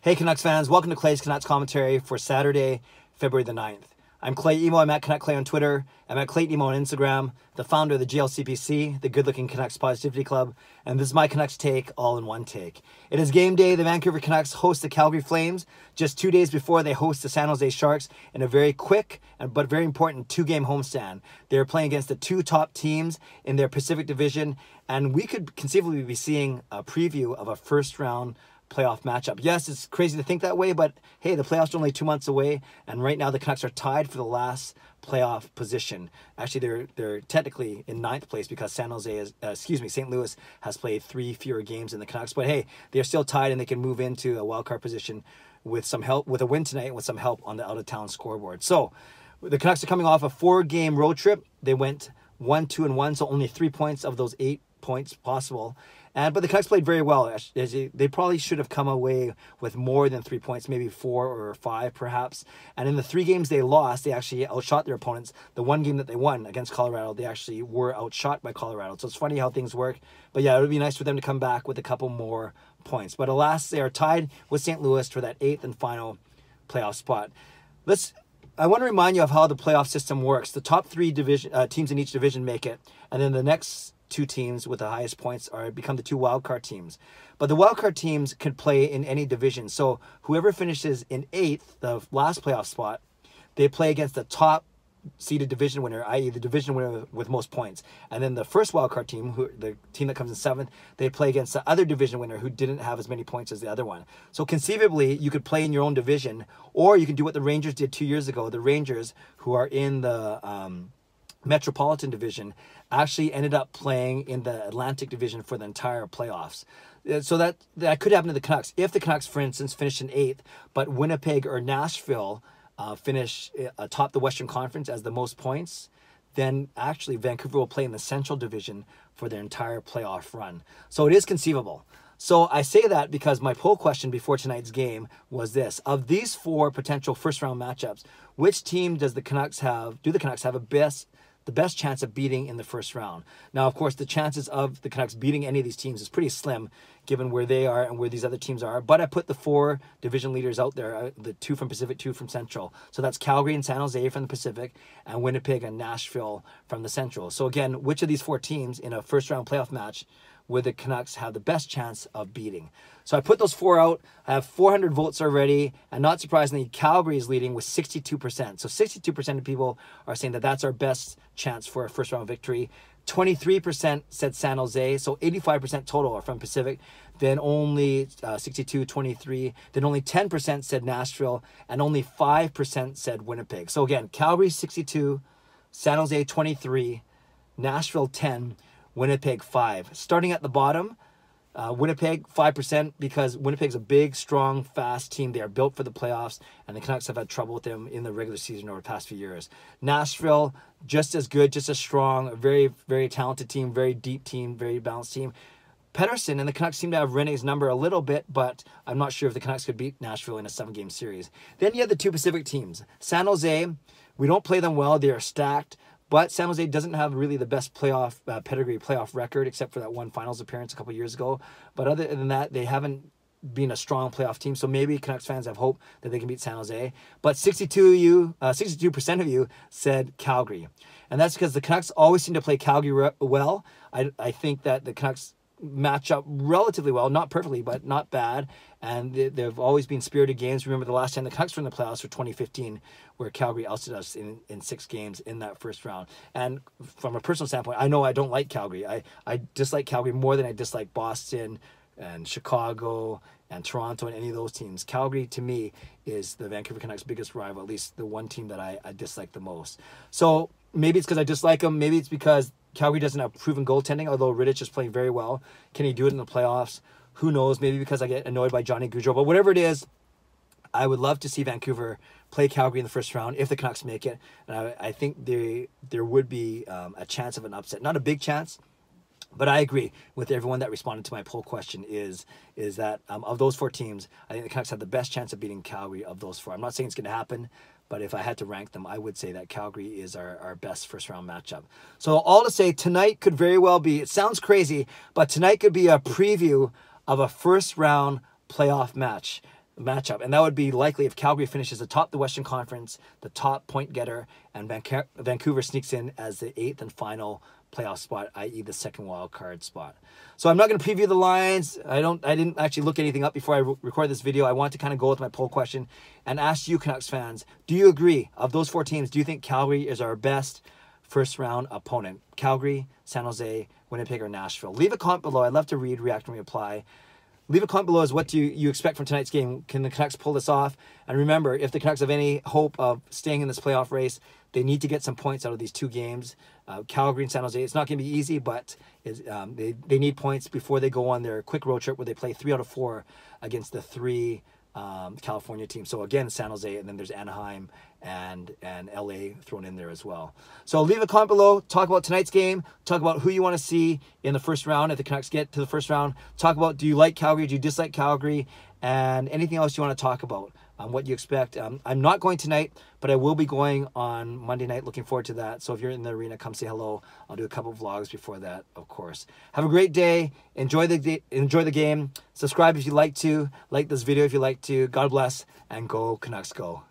Hey Canucks fans, welcome to Clay's Canucks commentary for Saturday, February the 9th. I'm Clay Emo, I'm at Canuck Clay on Twitter, I'm at Clay Emo on Instagram, the founder of the GLCPC, the Good Looking Canucks Positivity Club, and this is my Canucks take, all in one take. It is game day. The Vancouver Canucks host the Calgary Flames just 2 days before they host the San Jose Sharks in a very quick but very important two-game homestand. They're playing against the two top teams in their Pacific Division, and we could conceivably be seeing a preview of a first-round playoff matchup. Yes, it's crazy to think that way, but hey, the playoffs are only 2 months away, and right now the Canucks are tied for the last playoff position. Actually, they're technically in 9th place because St. Louis has played 3 fewer games than the Canucks. But hey, they're still tied, and they can move into a wild card position with some help, with a win tonight, and with some help on the out of town scoreboard. So the Canucks are coming off a 4-game road trip. They went 1-2-1, so only 3 points of those 8 points possible. But the Canucks played very well. They probably should have come away with more than 3 points, maybe 4 or 5 perhaps. And in the 3 games they lost, they actually outshot their opponents. The 1 game that they won against Colorado, they actually were outshot by Colorado. So it's funny how things work. But yeah, it would be nice for them to come back with a couple more points. But alas, they are tied with St. Louis for that 8th and final playoff spot. I want to remind you of how the playoff system works. The top 3 teams in each division make it, and then the next 2 teams with the highest points become the 2 wildcard teams. But the wildcard teams can play in any division. So whoever finishes in 8th, the last playoff spot, they play against the top seeded division winner, i.e. the division winner with most points. And then the first wildcard team, the team that comes in 7th, they play against the other division winner who didn't have as many points as the other one. So conceivably, you could play in your own division, or you can do what the Rangers did 2 years ago. The Rangers, who are in the Metropolitan Division, actually ended up playing in the Atlantic Division for the entire playoffs. So that could happen to the Canucks. If the Canucks, for instance, finish in 8th, but Winnipeg or Nashville finish atop the Western Conference as the most points, then actually Vancouver will play in the Central Division for their entire playoff run. So it is conceivable. So I say that because my poll question before tonight's game was this: of these 4 potential first-round matchups, which team do the Canucks have the best chance of beating in the first round? Now, of course, the chances of the Canucks beating any of these teams is pretty slim, given where they are and where these other teams are. But I put the 4 division leaders out there, the 2 from Pacific, 2 from Central. So that's Calgary and San Jose from the Pacific, and Winnipeg and Nashville from the Central. So again, which of these 4 teams in a first-round playoff match would the Canucks have the best chance of beating? So I put those 4 out. I have 400 votes already, and not surprisingly, Calgary is leading with 62%. So 62% of people are saying that that's our best chance for a first-round victory. 23% said San Jose, so 85% total are from Pacific. Then only 62, 23. Then only 10% said Nashville, and only 5% said Winnipeg. So again, Calgary 62, San Jose 23, Nashville 10, Winnipeg 5. Starting at the bottom, Winnipeg 5%, because Winnipeg's a big, strong, fast team. They are built for the playoffs, and the Canucks have had trouble with them in the regular season over the past few years. Nashville, just as good, just as strong, a very, very talented team, very deep team, very balanced team. Pettersson and the Canucks seem to have Rene's number a little bit, but I'm not sure if the Canucks could beat Nashville in a 7-game series. Then you have the 2 Pacific teams. San Jose, we don't play them well. They are stacked. But San Jose doesn't have really the best playoff pedigree, playoff record, except for that one finals appearance a couple years ago. But other than that, they haven't been a strong playoff team. So maybe Canucks fans have hope that they can beat San Jose. But 62% of you said Calgary. And that's because the Canucks always seem to play Calgary well. I think that the Canucks match up relatively well, not perfectly, but not bad. And they've always been spirited games. Remember the last time the Canucks were in the playoffs for 2015, where Calgary ousted us in 6 games in that first round. And from a personal standpoint, I know I don't like Calgary. I dislike Calgary more than I dislike Boston and Chicago and Toronto and any of those teams. Calgary, to me, is the Vancouver Canucks' biggest rival, at least the one team that I dislike the most. So maybe it's because I dislike them. Maybe it's because Calgary doesn't have proven goaltending, although Rittich is playing very well. Can he do it in the playoffs? Who knows? Maybe because I get annoyed by Johnny Gaudreau. But whatever it is, I would love to see Vancouver play Calgary in the first round if the Canucks make it. And I think there would be a chance of an upset. Not a big chance, but I agree with everyone that responded to my poll question is that of those 4 teams, I think the Canucks have the best chance of beating Calgary of those 4. I'm not saying it's going to happen, but if I had to rank them, I would say that Calgary is our best first-round matchup. So all to say, tonight could very well be, it sounds crazy, but tonight could be a preview of a first-round playoff match. matchup, and that would be likely if Calgary finishes atop the Western Conference, the top point getter, and Vancouver sneaks in as the 8th and final playoff spot, i.e. the second wild card spot. So I'm not going to preview the lines. I didn't actually look anything up before I record this video. I want to kind of go with my poll question and ask you, Canucks fans, do you agree, of those 4 teams, do you think Calgary is our best first round opponent? Calgary, San Jose, Winnipeg, or Nashville? Leave a comment below. I'd love to read, react, and reply. Leave a comment below as what do you expect from tonight's game. Can the Canucks pull this off? And remember, if the Canucks have any hope of staying in this playoff race, they need to get some points out of these 2 games. Calgary and San Jose, it's not going to be easy, but they need points before they go on their quick road trip where they play 3 out of 4 against the 3 California teams. So again, San Jose, and then there's Anaheim and LA thrown in there as well. So leave a comment below. Talk about tonight's game. Talk about who you want to see in the first round if the Canucks get to the first round. Talk about, do you like Calgary? Do you dislike Calgary? And anything else you want to talk about, what you expect. I'm not going tonight, but I will be going on Monday night. Looking forward to that. So if you're in the arena, come say hello. I'll do a couple of vlogs before that, of course. Have a great day. Enjoy the game. Subscribe if you like to. Like this video if you like to. God bless, and go Canucks go.